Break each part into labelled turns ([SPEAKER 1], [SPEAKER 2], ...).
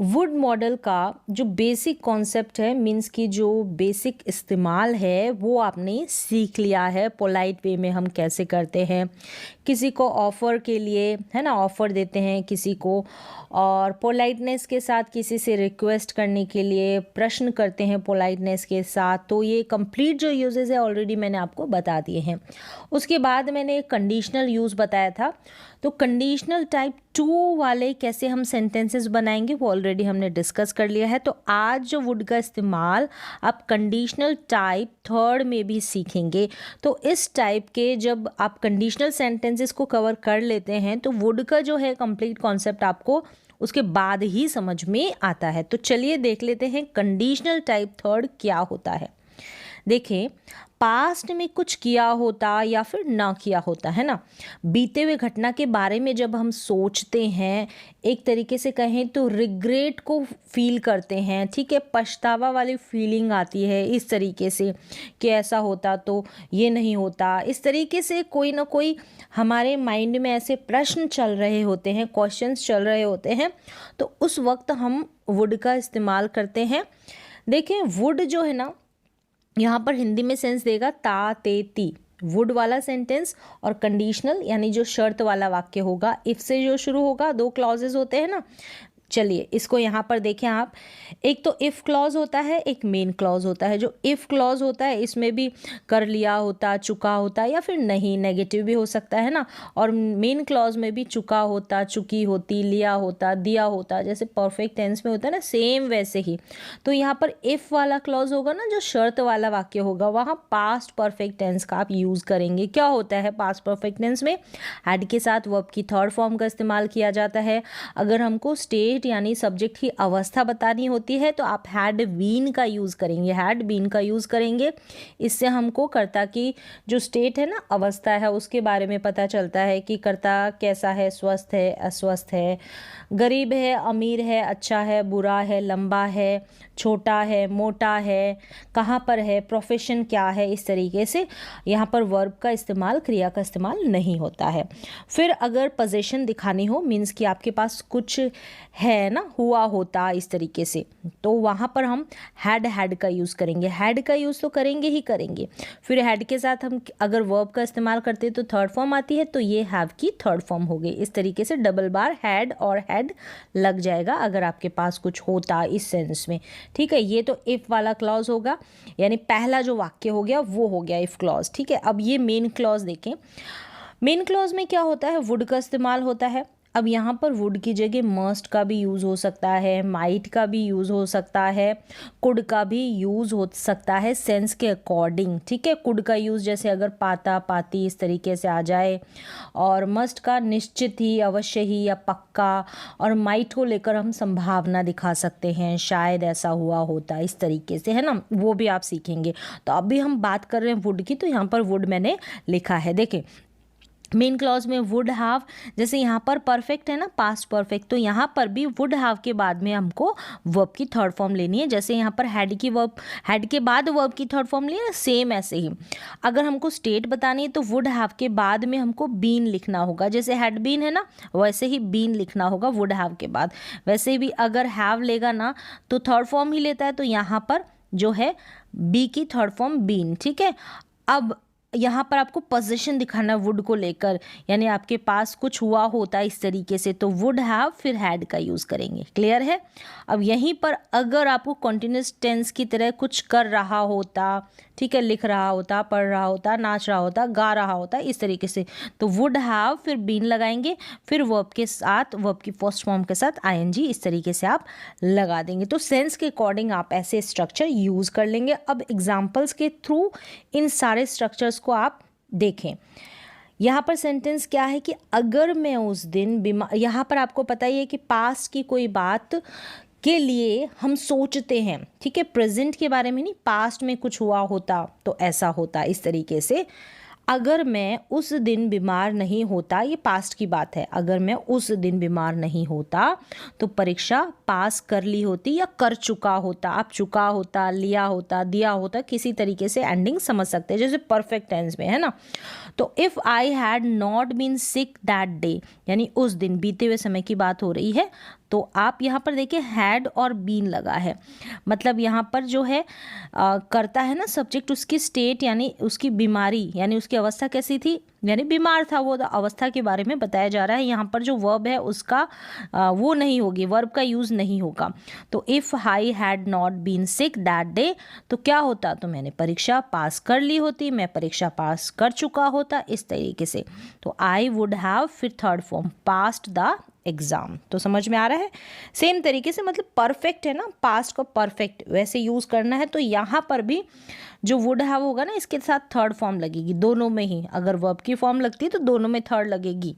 [SPEAKER 1] Would model का जो basic concept है, मीन्स की जो बेसिक इस्तेमाल है वो आपने सीख लिया है। पोलाइट वे में हम कैसे करते हैं, किसी को ऑफ़र के लिए, है ना, ऑफ़र देते हैं किसी को, और पोलाइटनेस के साथ किसी से रिक्वेस्ट करने के लिए प्रश्न करते हैं पोलाइटनेस के साथ। तो ये कंप्लीट जो यूजेस है ऑलरेडी मैंने आपको बता दिए हैं। उसके बाद मैंने कंडीशनल यूज़ बताया था। तो कंडीशनल टाइप 2 वाले कैसे हम सेंटेंसेस बनाएंगे वो ऑलरेडी हमने डिस्कस कर लिया है। तो आज जो वुड का इस्तेमाल आप कंडीशनल टाइप 3 में भी सीखेंगे। तो इस टाइप के जब आप कंडीशनल सेंटेंसेस को कवर कर लेते हैं तो वुड का जो है कंप्लीट कॉन्सेप्ट आपको उसके बाद ही समझ में आता है। तो चलिए देख लेते हैं कंडीशनल टाइप 3 क्या होता है। देखें, पास्ट में कुछ किया होता या फिर ना किया होता, है ना, बीते हुए घटना के बारे में जब हम सोचते हैं, एक तरीके से कहें तो रिग्रेट को फील करते हैं, ठीक है, पछतावा वाली फीलिंग आती है इस तरीके से कि ऐसा होता तो ये नहीं होता। इस तरीके से कोई ना कोई हमारे माइंड में ऐसे प्रश्न चल रहे होते हैं, क्वेश्चंस चल रहे होते हैं, तो उस वक्त हम वुड का इस्तेमाल करते हैं। देखें, वुड जो है ना, यहाँ पर हिंदी में सेंस देगा ता ते ती, वुड वाला सेंटेंस, और कंडीशनल यानी जो शर्त वाला वाक्य होगा, इफ से जो शुरू होगा। 2 क्लॉजेज होते हैं ना। चलिए इसको यहाँ पर देखें आप, एक तो इफ़ क्लॉज होता है, एक मेन क्लॉज होता है। जो इफ़ क्लॉज होता है इसमें भी कर लिया होता, चुका होता, या फिर नहीं, नेगेटिव भी हो सकता है ना। और मेन क्लॉज में भी चुका होता, चुकी होती, लिया होता, दिया होता, जैसे परफेक्ट टेंस में होता है ना, सेम वैसे ही। तो यहाँ पर इफ़ वाला क्लॉज होगा ना, जो शर्त वाला वाक्य होगा, वहाँ पास्ट परफेक्ट टेंस का आप यूज़ करेंगे। क्या होता है पास्ट परफेक्ट टेंस में? हैड के साथ वर्ब की थर्ड फॉर्म का इस्तेमाल किया जाता है। अगर हमको स्टेट यानी सब्जेक्ट की अवस्था बतानी होती है तो आप हैड बीन का यूज़ करेंगे, हैड बीन का यूज़ करेंगे। इससे हमको कर्ता की जो स्टेट है ना, अवस्था है, उसके बारे में पता चलता है कि कर्ता कैसा है, स्वस्थ है, अस्वस्थ है, गरीब है, अमीर है, अच्छा है, बुरा है, लंबा है, छोटा है, मोटा है, कहाँ पर है, प्रोफेशन क्या है। इस तरीके से यहाँ पर वर्ब का इस्तेमाल, क्रिया का इस्तेमाल नहीं होता है। फिर अगर पोजीशन दिखानी हो, मीन्स कि आपके पास कुछ है ना, हुआ होता, इस तरीके से, तो वहाँ पर हम हैड का यूज़ करेंगे। हैड का यूज़ तो करेंगे ही करेंगे। फिर हैड के साथ हम अगर वर्ब का इस्तेमाल करते हैं तो थर्ड फॉर्म आती है, तो ये हैव की थर्ड फॉर्म हो गई। इस तरीके से डबल बार हैड और हैड लग जाएगा अगर आपके पास कुछ होता इस सेंस में, ठीक है। ये तो इफ़ वाला क्लॉज होगा, यानी पहला जो वाक्य हो गया वो हो गया इफ़ क्लॉज, ठीक है। अब ये मेन क्लॉज देखें। मेन क्लॉज में क्या होता है? वुड का इस्तेमाल होता है। अब यहाँ पर वुड की जगह मस्ट का भी यूज़ हो सकता है, माइट का भी यूज़ हो सकता है, कुड का भी यूज़ हो सकता है सेंस के अकॉर्डिंग, ठीक है। कुड का यूज़ जैसे अगर पाता, पाती, इस तरीके से आ जाए, और मस्ट का निश्चित ही, अवश्य ही या पक्का, और माइट को लेकर हम संभावना दिखा सकते हैं, शायद ऐसा हुआ होता, इस तरीके से, है ना, वो भी आप सीखेंगे। तो अभी हम बात कर रहे हैं वुड की, तो यहाँ पर वुड मैंने लिखा है, देखें। मेन क्लॉज में वुड हैव, जैसे यहाँ पर परफेक्ट है ना, पास्ट परफेक्ट, तो यहाँ पर भी वुड हैव के बाद में हमको वर्ब की थर्ड फॉर्म लेनी है। जैसे यहाँ पर हैड की वर्ब, हैड के बाद वर्ब की थर्ड फॉर्म लिया, सेम ऐसे ही अगर हमको स्टेट बतानी है तो वुड हैव के बाद में हमको बीन लिखना होगा। जैसे हैड बीन है ना, वैसे ही बीन लिखना होगा वुड हैव के बाद। वैसे भी अगर हैव लेगा ना तो थर्ड फॉर्म ही लेता है, तो यहाँ पर जो है बी की थर्ड फॉर्म बीन, ठीक है। अब यहाँ पर आपको पोजीशन दिखाना वुड को लेकर, यानी आपके पास कुछ हुआ होता है इस तरीके से, तो वुड हैव फिर हैड का यूज़ करेंगे। क्लियर है? अब यहीं पर अगर आपको कॉन्टिन्यूस टेंस की तरह कुछ कर रहा होता, ठीक है, लिख रहा होता, पढ़ रहा होता, नाच रहा होता, गा रहा होता, इस तरीके से, तो वुड हैव फिर बीन लगाएंगे, फिर वर्ब के साथ, वर्ब की फर्स्ट फॉर्म के साथ आईएनजी, इस तरीके से आप लगा देंगे। तो सेंस के अकॉर्डिंग आप ऐसे स्ट्रक्चर यूज़ कर लेंगे। अब एग्जाम्पल्स के थ्रू इन सारे स्ट्रक्चर्स को आप देखें। यहाँ पर सेंटेंस क्या है कि अगर मैं उस दिन बीमार, यहाँ पर आपको पता ही है कि पास्ट की कोई बात के लिए हम सोचते हैं, ठीक है, प्रेजेंट के बारे में नहीं, पास्ट में कुछ हुआ होता तो ऐसा होता, इस तरीके से। अगर मैं उस दिन बीमार नहीं होता, ये पास्ट की बात है, अगर मैं उस दिन बीमार नहीं होता तो परीक्षा पास कर ली होती या कर चुका होता। आप चुका होता, लिया होता, दिया होता, किसी तरीके से एंडिंग समझ सकते हैं, जैसे परफेक्ट टेंस में, है ना। तो if I had not been sick that day, यानी उस दिन, बीते हुए समय की बात हो रही है, तो आप यहाँ पर देखिए हैड और बीन लगा है, मतलब यहाँ पर जो है करता है ना सब्जेक्ट, उसकी स्टेट यानी उसकी बीमारी यानी उसकी अवस्था कैसी थी, यानी बीमार था, वो अवस्था के बारे में बताया जा रहा है। यहाँ पर जो वर्ब है उसका वो नहीं होगी, वर्ब का यूज़ नहीं होगा। तो if I had not been sick that day, तो क्या होता, तो मैंने परीक्षा पास कर ली होती, मैं परीक्षा पास कर चुका होता, इस तरीके से। तो आई वुड हैव, फिर third form, passed the exam. तो समझ में आ रहा है। सेम तरीके से मतलब परफेक्ट है ना, पास्ट का परफेक्ट वैसे यूज़ करना है। तो यहाँ पर भी जो वुड हैव होगा ना, इसके साथ थर्ड फॉर्म लगेगी दोनों में ही। अगर वर्ब की फॉर्म लगती है तो दोनों में थर्ड लगेगी।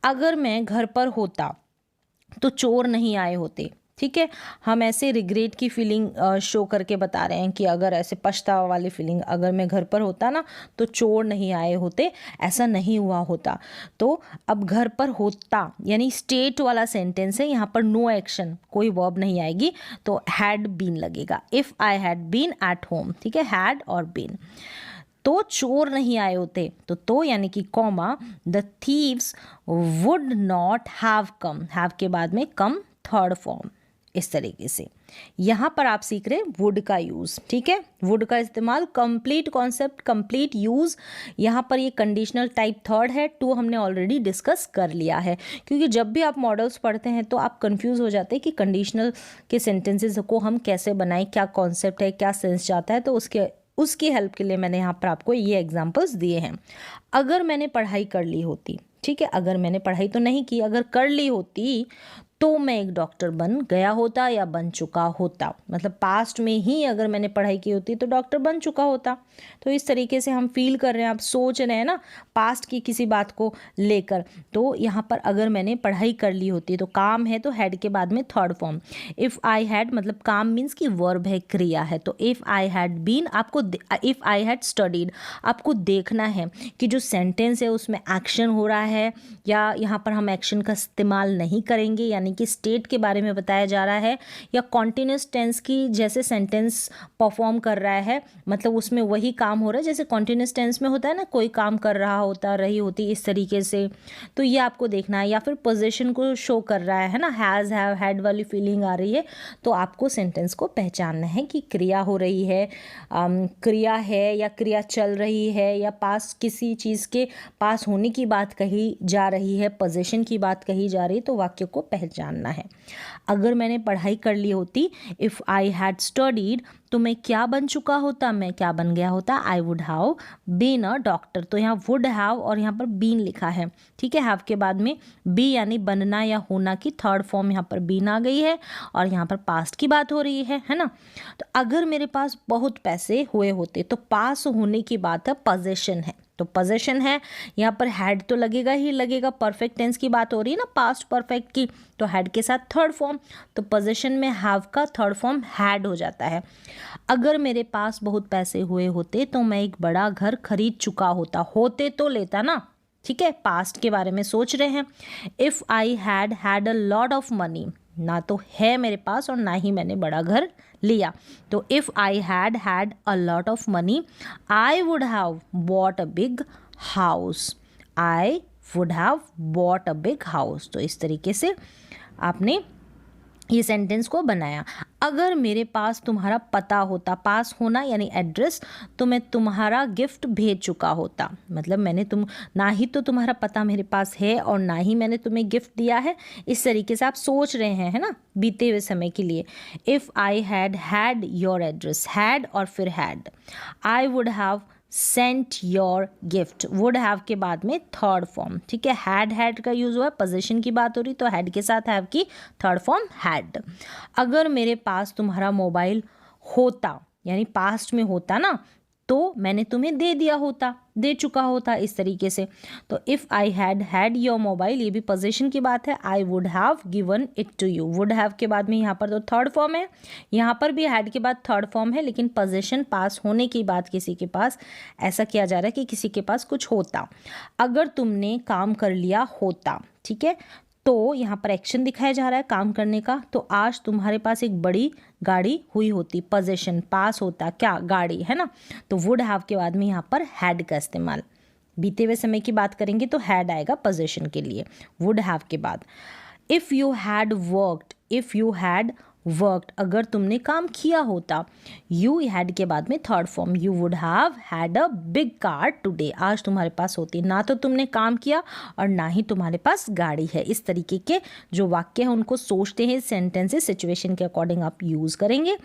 [SPEAKER 1] अगर मैं घर पर होता तो चोर नहीं आए होते, ठीक है। हम ऐसे रिग्रेट की फीलिंग शो करके बता रहे हैं कि अगर ऐसे पछतावा वाली फीलिंग, अगर मैं घर पर होता ना तो चोर नहीं आए होते, ऐसा नहीं हुआ होता। तो अब घर पर होता यानी स्टेट वाला सेंटेंस है, यहाँ पर नो एक्शन, कोई वर्ब नहीं आएगी, तो हैड बीन लगेगा। If I had been at home, ठीक है, हैड और बीन। तो चोर नहीं आए होते, तो यानी कि comma, the thieves would not have come, have के बाद में कम थर्ड फॉर्म, इस तरीके से। यहाँ पर आप सीख रहे हैं वुड का यूज़, ठीक है, वुड का इस्तेमाल, कंप्लीट कॉन्सेप्ट, कंप्लीट यूज़। यहाँ पर ये कंडीशनल टाइप थर्ड है, टू हमने ऑलरेडी डिस्कस कर लिया है, क्योंकि जब भी आप मॉडल्स पढ़ते हैं तो आप कंफ्यूज हो जाते हैं कि कंडीशनल के सेंटेंसेस को हम कैसे बनाएं, क्या कॉन्सेप्ट है, क्या सेंस जाता है। तो उसकी हेल्प के लिए मैंने यहाँ पर आपको ये एग्जाम्पल्स दिए हैं। अगर मैंने पढ़ाई कर ली होती, ठीक है, अगर मैंने पढ़ाई तो नहीं की, अगर कर ली होती तो मैं एक डॉक्टर बन गया होता या बन चुका होता, मतलब पास्ट में ही अगर मैंने पढ़ाई की होती तो डॉक्टर बन चुका होता। तो इस तरीके से हम फील कर रहे हैं, आप सोच रहे हैं ना पास्ट की किसी बात को लेकर। तो यहाँ पर अगर मैंने पढ़ाई कर ली होती, तो काम है तो हैड के बाद में third form. If I had मतलब काम मीन्स की वर्ब है, क्रिया है। तो इफ़ आई हैड बीन, आपको इफ़ आई हैड स्टडीड, आपको देखना है कि जो सेंटेंस है उसमें एक्शन हो रहा है या यहाँ पर हम एक्शन का इस्तेमाल नहीं करेंगे, यानी कि स्टेट के बारे में बताया जा रहा है, या कॉन्टिन्यूस टेंस की जैसे सेंटेंस परफॉर्म कर रहा है, मतलब उसमें वही काम हो रहा है जैसे कॉन्टिन्यूस टेंस में होता है ना, कोई काम कर रहा होता, रही होती, इस तरीके से। तो ये आपको देखना है, या फिर पोजीशन को शो कर रहा है ना, हैज़, हैव, हैड वाली फीलिंग आ रही है, तो आपको सेंटेंस को पहचानना है कि क्रिया हो रही है, क्रिया है या क्रिया चल रही है, या पास किसी चीज़ के पास होने की बात कही जा रही है, पोजीशन की बात कही जा रही है, तो वाक्य को पहचानना है। अगर मैंने पढ़ाई कर ली होती, इफ़ आई हैड स्टडीड, तो मैं क्या बन चुका होता, मैं क्या बन गया होता, I would have been a doctor. तो यहाँ वुड हैव और यहाँ पर बीन लिखा है, ठीक है, हैव के बाद में बी यानी बनना या होना की थर्ड फॉर्म यहाँ पर बीन आ गई है, और यहाँ पर पास्ट की बात हो रही है ना। तो अगर मेरे पास बहुत पैसे हुए होते, तो पास होने की बात है, पोजेशन है, तो पोजेशन है, यहाँ पर हैड तो लगेगा ही लगेगा, परफेक्ट टेंस की बात हो रही है ना, पास्ट परफेक्ट की, तो हैड के साथ थर्ड फॉर्म, तो पोजेशन में हैव का थर्ड फॉर्म हैड हो जाता है। अगर मेरे पास बहुत पैसे हुए होते तो मैं एक बड़ा घर खरीद चुका होता, होते तो लेता ना, ठीक है, पास्ट के बारे में सोच रहे हैं। If I had a lot of money, ना तो है मेरे पास और ना ही मैंने बड़ा घर लिया, तो if I had a lot of money I would have bought a big house, I would have bought a big house. तो इस तरीके से आपने ये सेंटेंस को बनाया। अगर मेरे पास तुम्हारा पता होता, पास होना यानी एड्रेस, तो मैं तुम्हारा गिफ्ट भेज चुका होता, मतलब मैंने ना ही तो तुम्हारा पता मेरे पास है और ना ही मैंने तुम्हें गिफ्ट दिया है, इस तरीके से आप सोच रहे हैं, है ना, बीते हुए समय के लिए। If I had your address, had और फिर had, I would have sent your gift, would have के बाद में थर्ड फॉर्म, ठीक है, हैड का यूज़ हुआ है, पोजीशन की बात हो रही, तो हैड के साथ हैव की थर्ड फॉर्म हैड। अगर मेरे पास तुम्हारा मोबाइल होता यानी पास्ट में होता ना, तो मैंने तुम्हें दे दिया होता, दे चुका होता, इस तरीके से। तो if I had your mobile, ये भी पोजीशन की बात है, I would have given it to you, would have के बाद में यहाँ पर तो थर्ड फॉर्म है, यहाँ पर भी हैड के बाद थर्ड फॉर्म है, लेकिन पोजीशन पास होने की बात, किसी के पास, ऐसा किया जा रहा है कि किसी के पास कुछ होता। अगर तुमने काम कर लिया होता, ठीक है, तो यहाँ पर एक्शन दिखाया जा रहा है काम करने का, तो आज तुम्हारे पास एक बड़ी गाड़ी हुई होती, पोजीशन पास होता क्या, गाड़ी, है ना, तो वुड हैव के बाद में यहाँ पर हैड का इस्तेमाल, बीते हुए समय की बात करेंगे तो हैड आएगा पोजीशन के लिए, वुड हैव के बाद। If you had worked, if you had worked, अगर तुमने काम किया होता। यू हैड के बाद में third form, you would have had a big car today, आज तुम्हारे पास होती। ना तो तुमने काम किया और ना ही तुम्हारे पास गाड़ी है। इस तरीके के जो वाक्य हैं उनको सोचते हैं, सेंटेंसेस सिचुएशन के अकॉर्डिंग आप यूज़ करेंगे।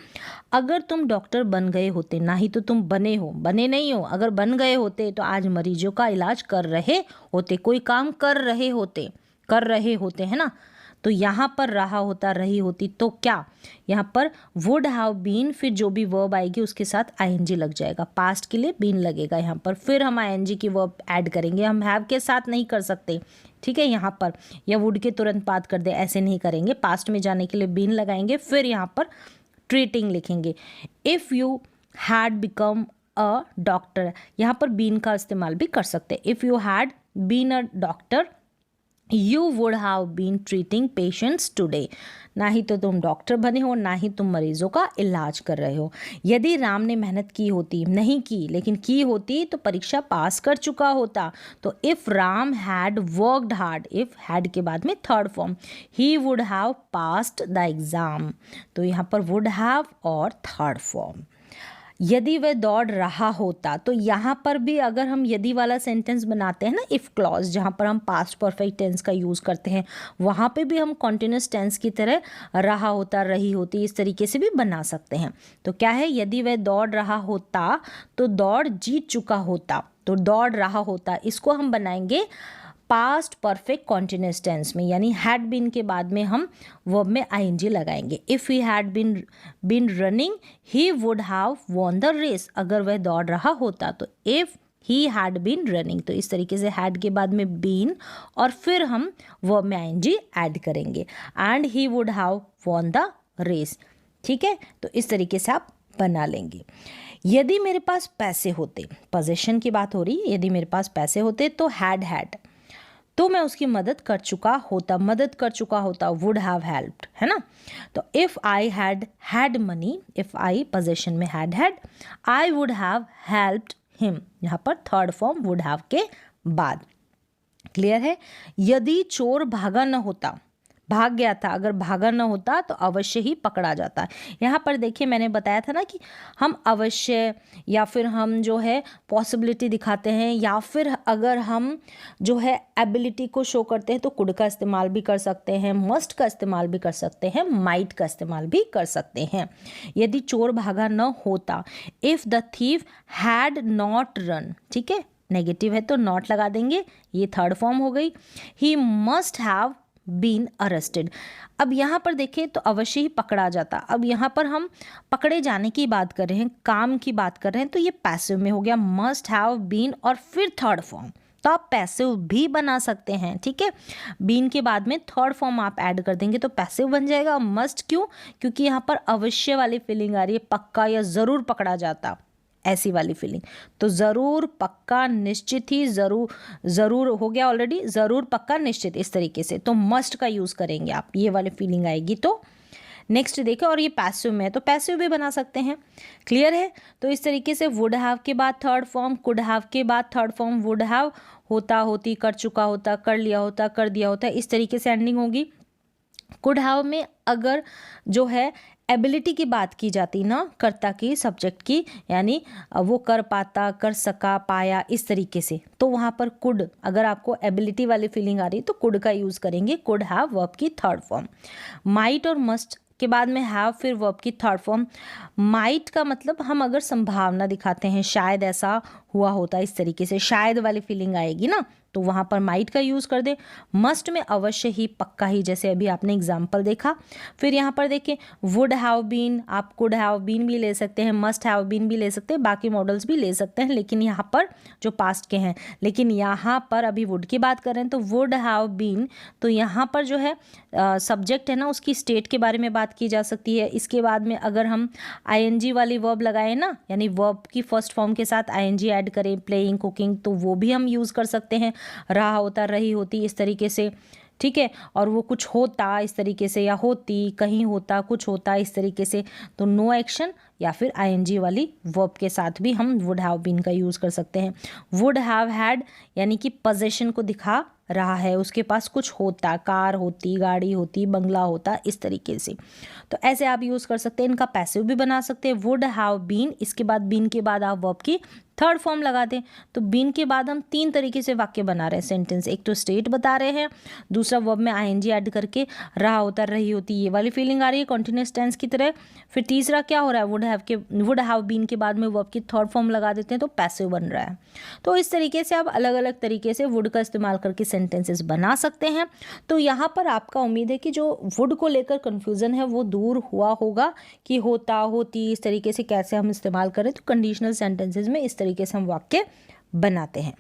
[SPEAKER 1] अगर तुम डॉक्टर बन गए होते, ना ही तो तुम बने हो, बने नहीं हो, अगर बन गए होते तो आज मरीजों का इलाज कर रहे होते, कोई काम कर रहे होते, कर रहे होते, है ना। तो यहाँ पर रहा होता, रही होती, तो क्या यहाँ पर वुड हैव बीन, फिर जो भी वर्ब आएगी उसके साथ आईएनजी लग जाएगा। पास्ट के लिए बीन लगेगा यहाँ पर, फिर हम आईएनजी की वर्ब ऐड करेंगे। हम हैव के साथ नहीं कर सकते, ठीक है, यहाँ पर, या वुड के तुरंत बाद कर दे, ऐसे नहीं करेंगे। पास्ट में जाने के लिए बीन लगाएंगे, फिर यहाँ पर ट्रीटिंग लिखेंगे। If you had become a doctor, यहाँ पर बीन का इस्तेमाल भी कर सकते हैं। If you had been a doctor you would have been treating patients today, ना ही तो तुम डॉक्टर बने हो, ना ही तुम मरीजों का इलाज कर रहे हो। यदि राम ने मेहनत की होती, नहीं की, लेकिन की होती तो परीक्षा पास कर चुका होता। तो if Ram had worked hard, if had के बाद में third form, he would have passed the exam, तो यहाँ पर वुड हैव और थर्ड फॉर्म। यदि वह दौड़ रहा होता, तो यहाँ पर भी अगर हम यदि वाला सेंटेंस बनाते हैं ना, इफ़ क्लॉज, जहाँ पर हम पास्ट परफेक्ट टेंस का यूज़ करते हैं, वहाँ पे भी हम कॉन्टिन्यूस टेंस की तरह रहा होता, रही होती, इस तरीके से भी बना सकते हैं। तो क्या है, यदि वह दौड़ रहा होता तो दौड़ जीत चुका होता, तो दौड़ रहा होता, इसको हम बनाएंगे पास्ट परफेक्ट कॉन्टिन्यूस टेंस में, यानी हैड बीन के बाद में हम वर्ब में आईएनजी लगाएंगे। If he had been running he would have won the race, अगर वह दौड़ रहा होता तो if he had been running, तो इस तरीके से हैड के बाद में बीन और फिर हम वर्ब में आईएनजी ऐड करेंगे। And he would have won the race, ठीक है, तो इस तरीके से आप बना लेंगे। यदि मेरे पास पैसे होते, पोजेशन की बात हो रही है, यदि मेरे पास पैसे होते तो हैड, तो मैं उसकी मदद कर चुका होता, मदद कर चुका होता, वुड हैव हेल्प्ड, है ना। तो if I had money, if I possession में had, I would have helped him, यहाँ पर थर्ड फॉर्म वुड हैव के बाद। क्लियर है। यदि चोर भागा न होता, भाग गया था, अगर भागा न होता तो अवश्य ही पकड़ा जाता। यहाँ पर देखिए मैंने बताया था ना कि हम अवश्य या फिर हम जो है पॉसिबिलिटी दिखाते हैं, या फिर अगर हम जो है एबिलिटी को शो करते हैं तो कुड का इस्तेमाल भी कर सकते हैं, मस्ट का इस्तेमाल भी कर सकते हैं, माइट का इस्तेमाल भी कर सकते हैं। यदि चोर भागा न होता, if the thief had not run, ठीक है, नेगेटिव है तो नॉट लगा देंगे, ये थर्ड फॉर्म हो गई। He must have been arrested, अब यहाँ पर देखें तो अवश्य ही पकड़ा जाता। अब यहाँ पर हम पकड़े जाने की बात कर रहे हैं, काम की बात कर रहे हैं, तो ये पैसिव में हो गया, मस्ट हैव बीन और फिर थर्ड फॉर्म, तो आप पैसिव भी बना सकते हैं, ठीक है। बीन के बाद में थर्ड फॉर्म आप ऐड कर देंगे तो पैसिव बन जाएगा। मस्ट क्यों, क्योंकि यहाँ पर अवश्य वाली फीलिंग आ रही है, पक्का या ज़रूर पकड़ा जाता, ऐसी वाली फीलिंग। तो ज़रूर, पक्का, निश्चित ही, ज़रूर हो गया ऑलरेडी, ज़रूर, पक्का, निश्चित, इस तरीके से। तो मस्ट का यूज़ करेंगे आप, ये वाली फीलिंग आएगी। तो नेक्स्ट देखो, और ये पैसिव में है तो पैसिव भी बना सकते हैं। क्लियर है। तो इस तरीके से वुड हैव के बाद थर्ड फॉर्म, कुड हैव के बाद थर्ड फॉर्म, वुड हैव, होता, होती, कर चुका होता, कर लिया होता, कर दिया होता, इस तरीके से एंडिंग होगी। कुड हैव में अगर जो है एबिलिटी की बात की जाती ना, कर्ता की, सब्जेक्ट की, यानी वो कर पाता, कर सका, पाया, इस तरीके से, तो वहाँ पर कुड, अगर आपको एबिलिटी वाली फीलिंग आ रही है तो कुड का यूज़ करेंगे, कुड हैव वर्ब की थर्ड फॉर्म। माइट और मस्ट के बाद में हैव, फिर वर्ब की थर्ड फॉर्म। माइट का मतलब हम अगर संभावना दिखाते हैं, शायद ऐसा हुआ होता, इस तरीके से शायद वाली फीलिंग आएगी ना, तो वहाँ पर माइट का यूज़ कर दे। मस्ट में अवश्य ही, पक्का ही, जैसे अभी आपने एग्जाम्पल देखा। फिर यहाँ पर देखें वुड हैव बीन, आप कुड हैव बीन भी ले सकते हैं, मस्ट हैव बीन भी ले सकते हैं, बाकी मॉडल्स भी ले सकते हैं, लेकिन यहाँ पर जो पास्ट के हैं, लेकिन यहाँ पर अभी वुड की बात कर रहे हैं तो वुड हैव बीन, तो यहाँ पर जो है सब्जेक्ट है ना, उसकी स्टेट के बारे में बात की जा सकती है। इसके बाद में अगर हम आईएनजी वाली वर्ब लगाएं ना, यानी वर्ब की फर्स्ट फॉर्म के साथ आईएनजी ऐड करें, प्लेइंग, कुकिंग, तो वो भी हम यूज़ कर सकते हैं। रहा होता, रही होती, इस तरीके से, ठीक है, और वो कुछ होता, इस तरीके से, या होती, कहीं होता, कुछ होता, इस तरीके से, तो नो एक्शन या फिर आईएनजी वाली वर्ब के साथ भी हम वुड हैव बीन का यूज़ कर सकते हैं। वुड हैव हैड यानी कि पोजेशन को दिखा रहा है, उसके पास कुछ होता, कार होती, गाड़ी होती, बंगला होता, इस तरीके से। तो ऐसे आप यूज़ कर सकते हैं। इनका पैसिव भी बना सकते हैं, वुड हैव बीन, इसके बाद बीन के बाद आप वर्ब की थर्ड फॉर्म लगा दें। तो बीन के बाद हम 3 तरीके से वाक्य बना रहे हैं, सेंटेंस। एक तो स्टेट बता रहे हैं, दूसरा वर्ब में आईएनजी ऐड करके रहा होता, रही होती, ये वाली फीलिंग आ रही है कॉन्टिन्यूअस टेंस की तरह। फिर तीसरा क्या हो रहा है, वुड हैव बीन के बाद में वर्ब की थर्ड फॉर्म लगा देते हैं, तो पैसिव बन रहा है। तो इस तरीके से आप अलग अलग तरीके से वुड का इस्तेमाल करके सेंटेंसेस बना सकते हैं। तो यहाँ पर आपका उम्मीद है कि जो वुड को लेकर कन्फ्यूज़न है वो दूर हुआ होगा कि होता, होती, इस तरीके से कैसे हम इस्तेमाल करें। तो कंडीशनल सेंटेंसेस में इस तरीके से हम वाक्य बनाते हैं।